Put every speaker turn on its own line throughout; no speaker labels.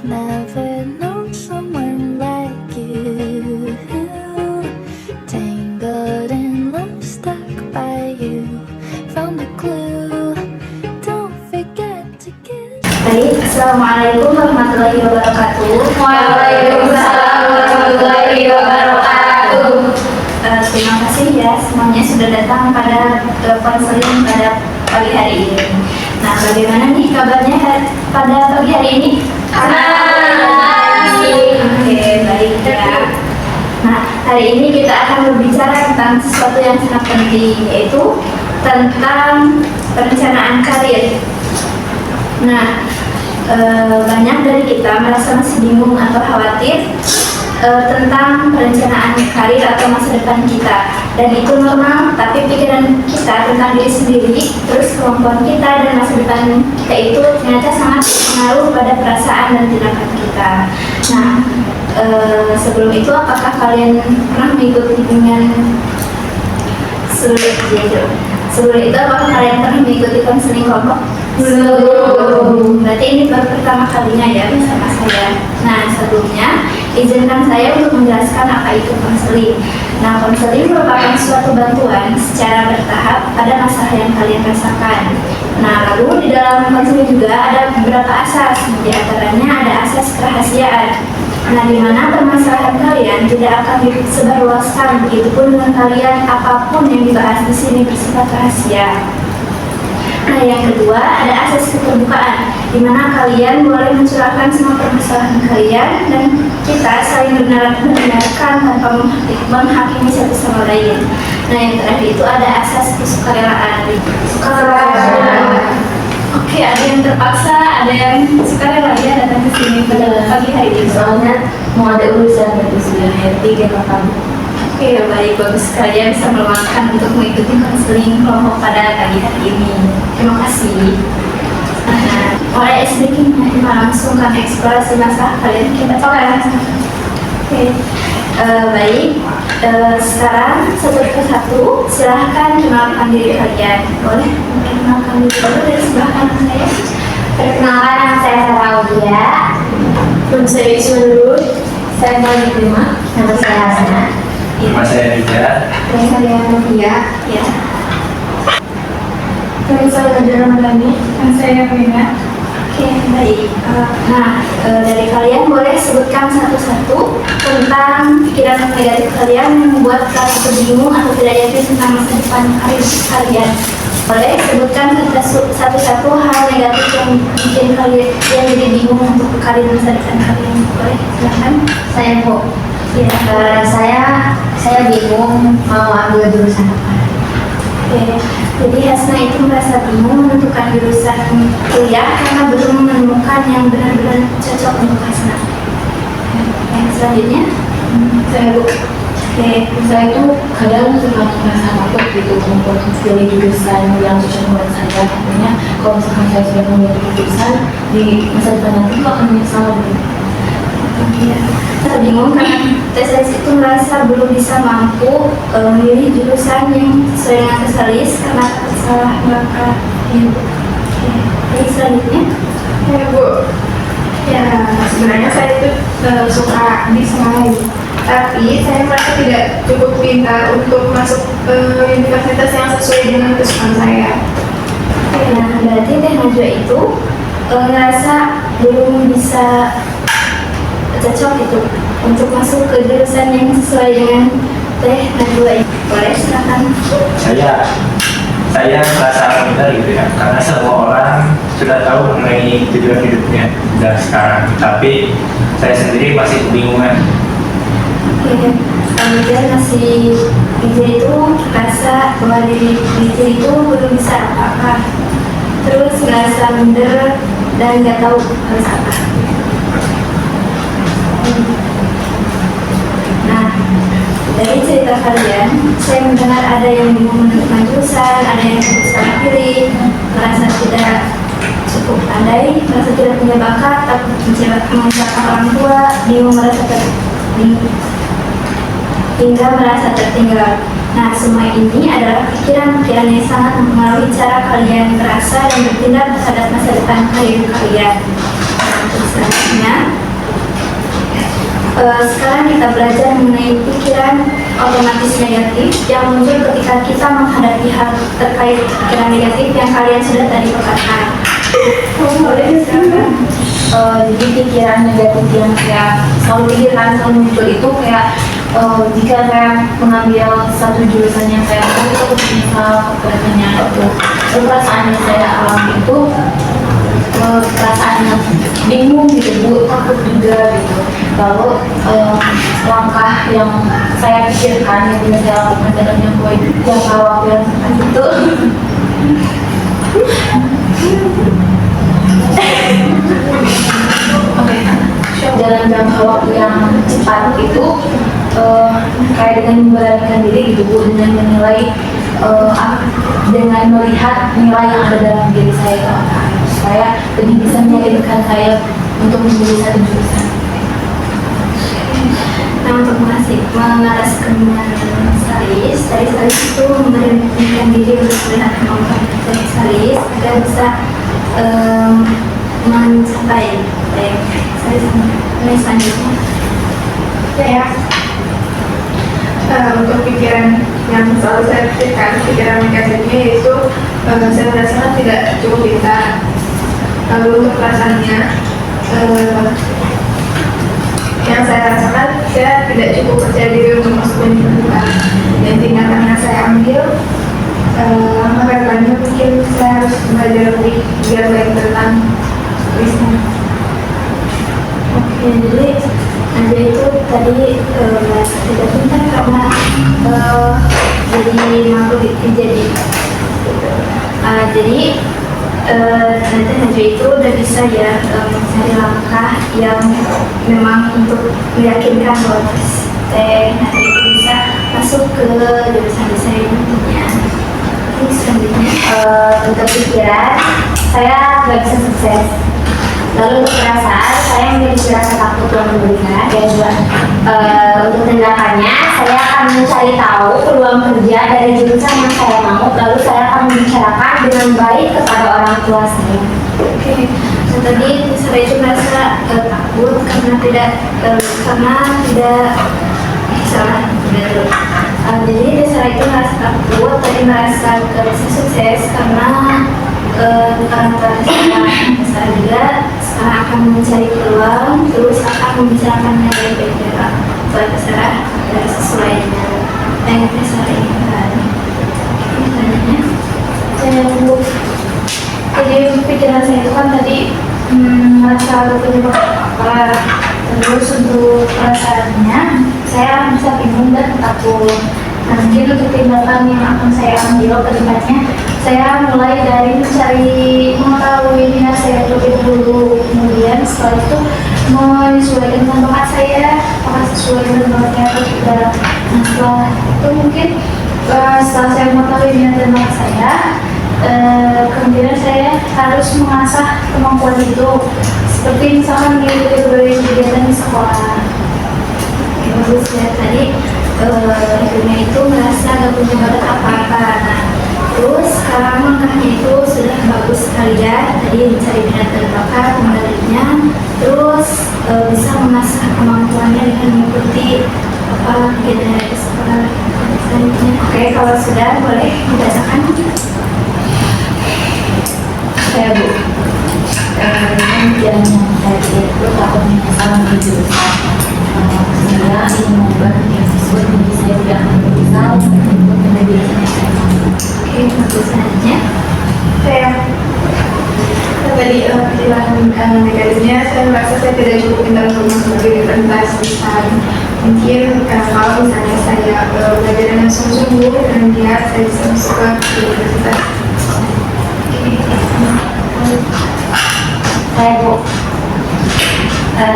never known someone like you. Tangled in love, stuck by you. Found a clue. Don't forget to kiss.
Baik, Assalamualaikum warahmatullahi wabarakatuh.
Waalaikumsalam warahmatullahi wabarakatuh.
Terima kasih ya semuanya sudah datang pada konseling pada pagi hari ini. Nah, bagaimana nih kabarnya pada pagi hari ini? Oke, baik ya. Nah, hari ini kita akan berbicara tentang sesuatu yang sangat penting, yaitu tentang perencanaan karir. Nah, banyak dari kita merasa masih bingung atau khawatir tentang perencanaan karir atau masa depan kita, dan itu normal. Tapi pikiran kita tentang diri sendiri, terus kemampuan kita dan masa depan kita itu ternyata sangat berpengaruh pada perasaan dan tindakan kita. Nah, sebelum itu apakah kalian pernah mengikuti dengan sebelum itu apakah kalian pernah mengikuti konseling kelompok? Belum. Berarti ini baru pertama kalinya ya bersama saya. Nah, sebelumnya izinkan saya untuk menjelaskan apa itu konseling. Nah, konseling merupakan suatu bantuan secara bertahap pada masalah yang kalian rasakan. Nah, lalu di dalam konseling juga ada beberapa asas. Di antaranya ada asas kerahasiaan. Nah, di mana permasalahan kalian tidak akan disebarluaskan, begitupun dengan kalian, apapun yang dibahas di sini bersifat rahasia. Nah, yang kedua ada asas keterbukaan, di mana kalian boleh mencurahkan semua permasalahan kalian dan kita saling mendengarkan tanpa menghakimi satu sama lain. Nah, yang terakhir itu ada asas kesukarelaan. Oke, ada yang terpaksa, ada yang sukarela ya datang ke sini pada pagi hari ini.
Soalnya mau ada urusan dari sudah happy kita kamu.
Oke, baik, bagus sekali ya bisa meluangkan untuk mengikuti konseling kelompok pada pagi hari ini. Terima kasih. Nah, mulai sedikit langsung kan eksplorasi masalah kalian kita Oke, baik. Sekarang satu persatu silahkan kenalkan diri kalian. Boleh mungkin kenalkan diri dulu dari sebelah kanan saya.
Perkenalkan, nama saya Sarah Audia.
Nama saya Ismail.
Saya mau diterima. Nama saya Hasna.
Nama saya Rija.
Nama saya Novia.
Ya.
Nama saya Nadia Ramadhani.
Nama saya Rina.
Oke, baik. Dari kalian boleh sebutkan satu-satu tentang pikiran negatif kalian yang membuat kalian bingung atau tidak yakin tentang masa depan karir kalian. Boleh sebutkan satu-satu hal negatif yang bikin kalian yang jadi bingung untuk karir masa depan kalian. Boleh, silakan.
Saya Bu.
Ya.
Saya bingung mau ambil jurusan apa.
Oke, jadi Hasna itu merasa bingung menentukan jurusan kuliah karena belum menemukan yang benar-benar cocok untuk Hasna. Yang selanjutnya,
Saya Bu.
oke,
Saya itu kadang suka merasa takut gitu untuk pilih jurusan yang cocok buat saya. Artinya kalau misalkan saya sudah memilih jurusan di masa depan nanti itu akan menyesal gitu.
iya. Saya bingung karena tes itu merasa belum bisa mampu memilih jurusan yang sesuai dengan spesialis karena takut salah melangkah. Oke, jadi selanjutnya,
Ya Bu, ya sebenarnya saya itu suka desain, tapi saya merasa tidak cukup pintar untuk masuk ke universitas yang sesuai dengan kesukaan saya.
oke, nah berarti Teh Najwa itu ngerasa belum bisa cocok itu untuk masuk ke jurusan yang sesuai dengan Teh Najwa ini. Boleh silakan.
Saya merasa minder gitu ya, karena semua orang sudah tahu mengenai tujuan hidupnya dan sekarang, tapi saya sendiri masih kebingungan.
Oke, selanjutnya masih Rizal itu merasa bahwa diri Rizal itu belum bisa apa-apa, terus merasa minder dan nggak tahu harus apa. Nah, dari cerita kalian, saya mendengar ada yang bingung menentukan jurusan, ada yang takut salah pilih, merasa tidak cukup pandai, merasa tidak punya bakat, takut mengecewakan orang tua, bingung hingga merasa tertinggal. Nah, semua ini adalah pikiran-pikiran yang sangat mempengaruhi cara kalian merasa dan bertindak terhadap masa depan karir kalian. Selanjutnya, sekarang kita belajar mengenai pikiran otomatis negatif yang muncul ketika kita menghadapi hal terkait pikiran negatif yang kalian sudah tadi katakan.
Jadi pikiran negatif yang saya selalu pikirkan selalu muncul itu kayak jika saya mengambil satu jurusan yang saya mau itu misal pelajarannya itu perasaan yang saya alami itu perasaan yang bingung gitu Bu, takut juga gitu. Lalu langkah yang saya pikirkan yang saya lakukan dalam yang khawatir itu dalam jangka waktu yang cepat itu kayak dengan memberanikan diri gitu Bu, dengan menilai dengan melihat nilai yang ada dalam diri saya itu apa, supaya lebih bisa meyakinkan saya untuk menjadi satu jurusan.
Nah, untuk mengatasi kemampuan Salis itu memberanikan diri untuk melihat kemampuan Salis agar bisa mencapai selanjutnya.
Ya. Untuk pikiran yang selalu saya pikirkan, pikiran negatifnya yaitu saya merasa tidak cukup pintar. Lalu untuk perasaannya, yang saya rasakan saya tidak cukup percaya diri untuk masuk universitas. Dan tindakan yang saya ambil, langkah depannya mungkin saya harus belajar lebih biar baik tentang tulisan.
Oke, jadi Anda itu tadi tidak pintar karena jadi makhluk jadi nanti Najwa itu udah bisa ya mencari langkah yang memang untuk meyakinkan bahwa Najwa itu bisa masuk ke jurusan desain nantinya. Terus selanjutnya
untuk pikiran saya nggak bisa sukses. Lalu untuk perasaan saya memiliki rasa takut yang berlebihan. Dan untuk tindakannya saya akan mencari tahu peluang kerja dari jurusan yang saya mau. Lalu saya akan membicarakan dengan baik kepada orang tua saya.
Oke, nah, tadi saya itu merasa takut karena tidak salah. Jadi saya itu merasa takut, tadi merasa tidak bisa sukses karena saya juga sekarang akan mencari peluang, terus akan membicarakannya dengan baik buat terserah dari sesuai dengan yang saya inginkan. Selanjutnya,
Jadi pikiran saya itu kan tadi merasa berpenyebab apa. Terus untuk perasaannya saya bisa bingung dan takut. Nah, mungkin untuk tindakan yang akan saya ambil ke depannya, saya mulai dari mencari mengetahui minat saya terlebih dahulu. Kemudian setelah itu menyesuaikan dengan bakat saya, apakah sesuai dengan bakatnya atau tidak. Nah, setelah itu mungkin setelah saya mengetahui minat dan bakat saya, kemudian saya harus mengasah kemampuan itu, seperti misalkan mengikuti berbagai kegiatan di sekolah.
bagus ya tadi ibunya itu merasa gak punya bakat apa-apa. Nah, terus sekarang langkahnya itu sudah bagus sekali ya. Tadi mencari minat dan bakat, mengenalinya, terus bisa mengasah kemampuannya dengan mengikuti kegiatan dari sekolah selanjutnya. Oke, kalau sudah boleh dibacakan.
Saya Bu, yang tadi itu takut menyesal di jurusan. Saya ingin membuat yang sesuai dengan saya tidak menyesal untuk menjadi SMA.
Oke, bagus selanjutnya.
Saya tadi pilihan negatifnya, saya merasa saya tidak cukup pintar untuk masuk ke universitas desain. Mungkin kalau misalnya saya belajar dengan sungguh-sungguh dan giat, saya bisa masuk ke universitas.
Saya Bu,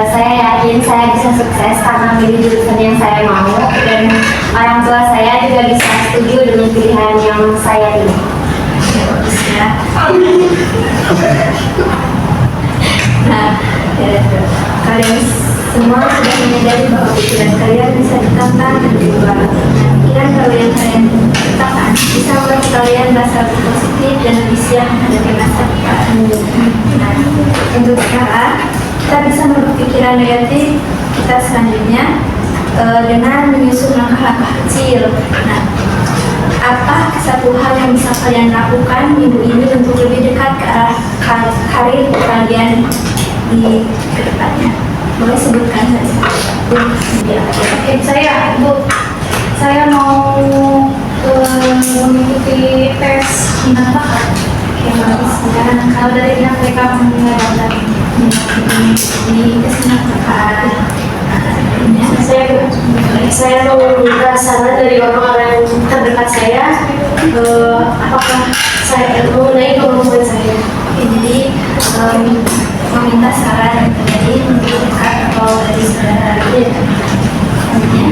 saya yakin saya bisa sukses karena memilih jurusan yang saya mau, dan orang tua saya juga bisa setuju dengan pilihan yang saya pilih.
Bagus ya. Nah, kalian semua sudah menyadari bahwa pikiran kalian bisa ditata dan diubah. Nah, pikiran kalian tetapkan bisa membuat kalian merasa lebih positif dan lebih siap menghadapi masa depan. Nah, untuk sekarang kita bisa berpikiran negatif kita selanjutnya dengan menyusun langkah-langkah kecil. Nah, apa satu hal yang bisa kalian lakukan minggu ini untuk lebih dekat ke arah karir kalian di kedepannya? Boleh sebutkan saja.
Oke, saya mau mengikuti tes minat bakat. Oke, bagus. Kalau dari pihak mereka mengenai
Di kesenangan bakat.
saya mau meminta saran dari orang-orang terdekat saya, apakah saya mengenai kemampuan saya.
Oke, jadi meminta saran dari lebih dekat atau dari saudara. Selanjutnya,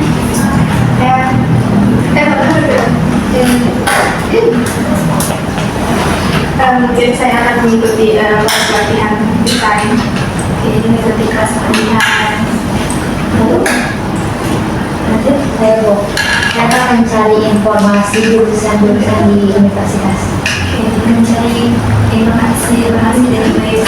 mungkin saya akan mengikuti pelatihan desain.
Oke, ini mengikuti kelas pelatihan. Lalu, lanjut.
Saya akan mencari informasi jurusan-jurusan di universitas.
Oke, mencari informasi dari web